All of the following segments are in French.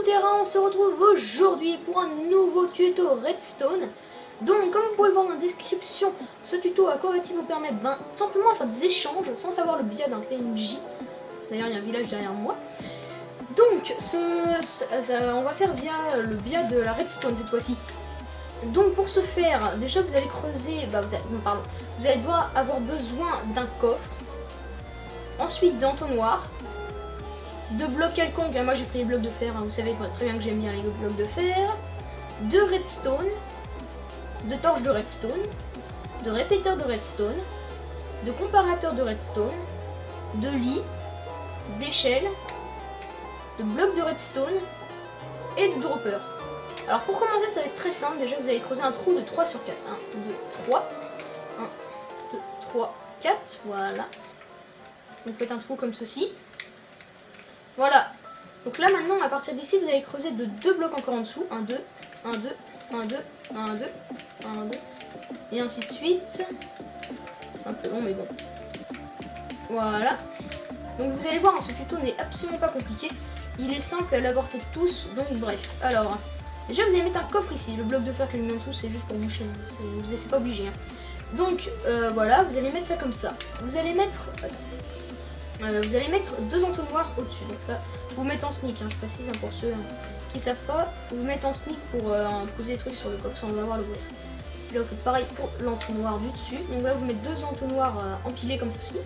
terrain, on se retrouve aujourd'hui pour un nouveau tuto Redstone. Donc comme vous pouvez le voir dans la description, ce tuto à quoi va-t-il vous permettre? Simplement à faire des échanges sans savoir le biais d'un PNJ. D'ailleurs il y a un village derrière moi. Donc on va faire via le biais de la Redstone cette fois-ci. Donc pour ce faire, déjà vous allez creuser, vous allez devoir avoir besoin d'un coffre, ensuite d'entonnoir, de blocs quelconques. Moi j'ai pris les blocs de fer, vous savez très bien que j'aime bien les blocs de fer, de redstone, de torches de redstone, de répéteurs de redstone, de comparateurs de redstone, de lits, d'échelles, de blocs de redstone et de droppers. Alors pour commencer ça va être très simple, déjà vous allez creuser un trou de 3 sur 4. 1, 2, 3. 1, 2, 3, 4. Voilà. Vous faites un trou comme ceci. Voilà. Donc là maintenant à partir d'ici vous allez creuser de 2 blocs encore en dessous. 1, 2, 1, 2, 1, 2, 1, 2, 1, 2. Et ainsi de suite. C'est un peu long mais bon. Voilà. Donc vous allez voir, ce tuto n'est absolument pas compliqué. Il est simple à la portée de tous. Donc bref. Alors... déjà vous allez mettre un coffre ici, le bloc de fer que j'ai mis en dessous c'est juste pour boucher, c'est pas obligé. Donc voilà, vous allez mettre ça comme ça. Vous allez mettre deux entonnoirs au-dessus. Donc là, faut vous mettre en sneak, je précise pour ceux qui savent pas, faut vous mettre en sneak pour poser des trucs sur le coffre sans avoir l'ouvrir. Là vous faites pareil pour l'entonnoir du dessus. Donc là vous mettez deux entonnoirs empilés comme ceci.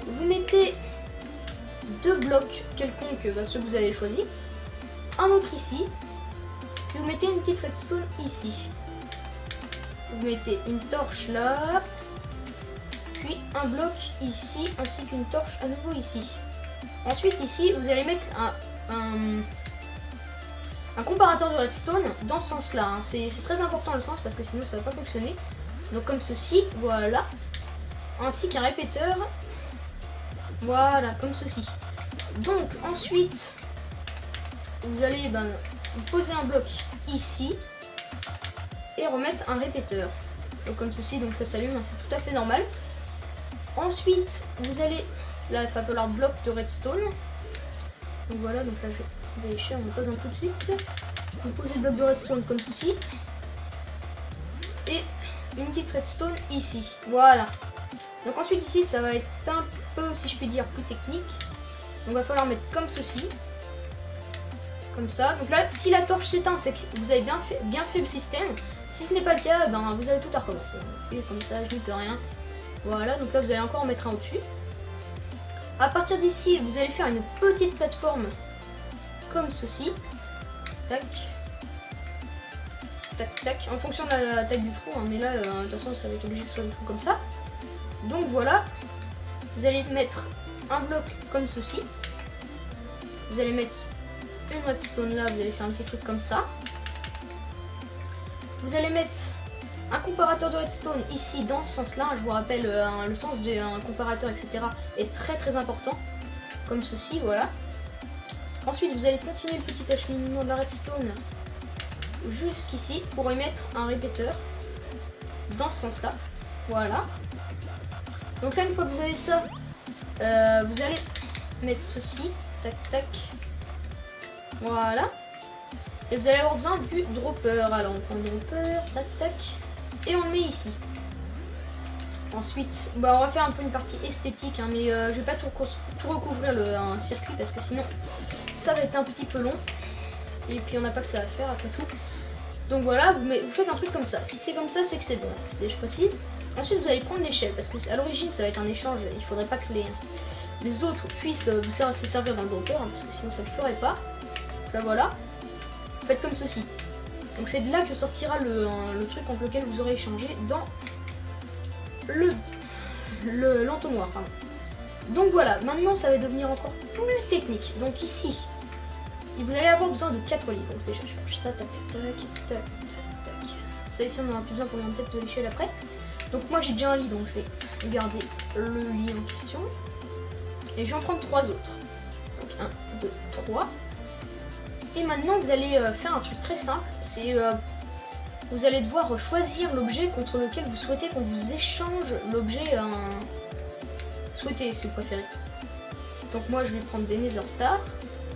Vous mettez deux blocs quelconques, ceux que vous avez choisi. Un autre ici. Vous mettez une petite redstone ici. Vous mettez une torche là. Puis un bloc ici, ainsi qu'une torche à nouveau ici. Ensuite ici, vous allez mettre un comparateur de redstone dans ce sens-là. C'est très important le sens parce que sinon ça va pas fonctionner. Donc comme ceci, voilà. Ainsi qu'un répéteur. Voilà, comme ceci. Donc ensuite, vous allez poser un bloc ici et remettre un répéteur. Donc comme ceci, donc ça s'allume, c'est tout à fait normal. Ensuite, vous allez, là il va falloir bloc de redstone. Donc voilà, donc là je vais lécher, on pose un tout de suite. Vous posez le bloc de redstone comme ceci. Et une petite redstone ici. Voilà. Donc ensuite ici, ça va être un peu, si je puis dire, plus technique. Donc il va falloir mettre comme ceci. Comme ça. Donc là, si la torche s'éteint, c'est que vous avez bien fait le système. Si ce n'est pas le cas, vous avez tout à recommencer. C'est comme ça, je n'y peux rien. Voilà, donc là vous allez encore en mettre un au-dessus. À partir d'ici, vous allez faire une petite plateforme comme ceci. Tac. Tac, tac. En fonction de la taille du trou, mais là, de toute façon, ça va être obligé de faire des trous comme ça. Donc voilà. Vous allez mettre un bloc comme ceci. Vous allez mettre une redstone là, vous allez faire un petit truc comme ça. Vous allez mettre un comparateur de redstone ici dans ce sens là. Je vous rappelle, le sens d'un comparateur etc. est très important. Comme ceci, voilà. Ensuite vous allez continuer le petit acheminement de la redstone jusqu'ici pour y mettre un répéteur dans ce sens là. Voilà. Donc là une fois que vous avez ça, vous allez mettre ceci. Tac tac. Voilà. Et vous allez avoir besoin du dropper. Alors on prend le dropper, tac tac. Et on le met ici. Ensuite, on va faire un peu une partie esthétique, mais je vais pas tout recouvrir le circuit parce que sinon ça va être un petit peu long. Et puis on n'a pas que ça à faire après tout. Donc voilà, vous faites un truc comme ça. Si c'est comme ça, c'est que c'est bon. Je précise. Ensuite vous allez prendre l'échelle parce que à l'origine ça va être un échange. Il faudrait pas que les autres puissent se servir dans le dropper parce que sinon ça ne le ferait pas. Là voilà, vous faites comme ceci. Donc c'est de là que sortira le truc entre lequel vous aurez échangé dans l'entonnoir. Donc voilà, maintenant ça va devenir encore plus technique. Donc ici, vous allez avoir besoin de 4 lits. Donc déjà je fais ça, tac tac tac tac tac. Ça ici on en aura plus besoin pour peut-être de l'échelle après. Donc moi j'ai déjà un lit, donc je vais garder le lit en question. Et je vais en prendre 3 autres. Donc 1, 2, 3. Et maintenant vous allez faire un truc très simple, c'est vous allez devoir choisir l'objet contre lequel vous souhaitez qu'on vous échange l'objet souhaité si vous préférez. Donc moi je vais prendre des Nether Stars.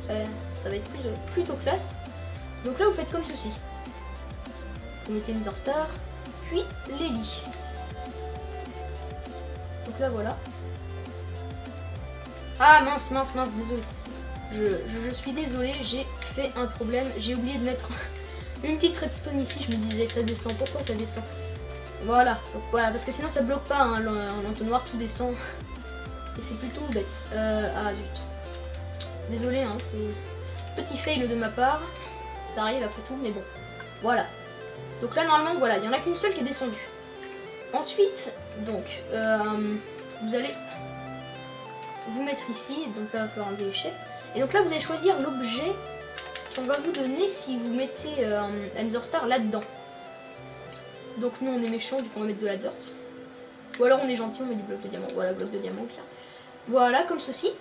ça va être plutôt classe. Donc là vous faites comme ceci. Vous mettez Nether Star, puis les lits. Donc là voilà. Ah mince, désolé. Je suis désolé, j'ai fait un problème. J'ai oublié de mettre une petite redstone ici. Je me disais ça descend, pourquoi ça descend? Voilà, donc voilà, parce que sinon ça bloque pas, hein, l'entonnoir tout descend. Et c'est plutôt bête. Ah zut. Désolé, hein, c'est petit fail de ma part. Ça arrive après tout, mais bon. Voilà. Donc là normalement voilà, il n'y en a qu'une seule qui est descendue. Ensuite, donc, vous allez vous mettre ici. Donc là il va falloir enlever l'échelle. Et donc là vous allez choisir l'objet qu'on va vous donner si vous mettez la Nether Star là-dedans. Donc nous on est méchants, du coup on va mettre de la dirt. Ou alors on est gentil, on met du bloc de diamant. Voilà, bloc de diamant au pire. Voilà, comme ceci.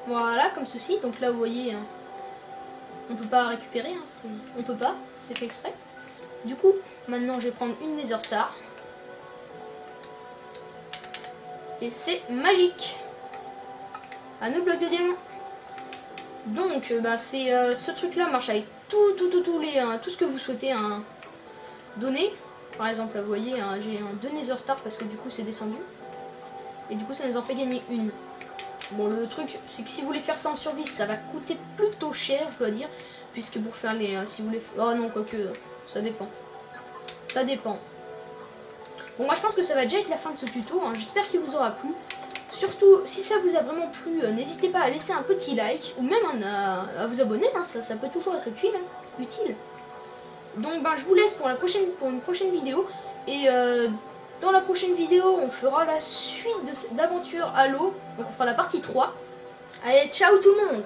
Voilà, comme ceci. Donc là vous voyez, hein, on peut pas récupérer, hein, on peut pas, c'est fait exprès. Du coup, maintenant je vais prendre une Nether Star. Et c'est magique. À nos blocs de diamant. Donc, bah, c'est ce truc-là marche avec tout ce que vous souhaitez donner. Par exemple, là, vous voyez, j'ai 2 Nether Stars parce que du coup, c'est descendu. Et du coup, ça nous en fait gagner une. Bon, le truc, c'est que si vous voulez faire ça en survie, ça va coûter plutôt cher, je dois dire. Puisque pour faire les... si vous voulez... Oh non, quoique, ça dépend. Ça dépend. Bon, moi, je pense que ça va déjà être la fin de ce tuto. Hein. J'espère qu'il vous aura plu. Surtout, si ça vous a vraiment plu, n'hésitez pas à laisser un petit like ou même à vous abonner, hein, ça peut toujours être utile. Donc ben, je vous laisse pour une prochaine vidéo. Et dans la prochaine vidéo, on fera la suite de l'aventure Halo. Donc on fera la partie 3. Allez, ciao tout le monde!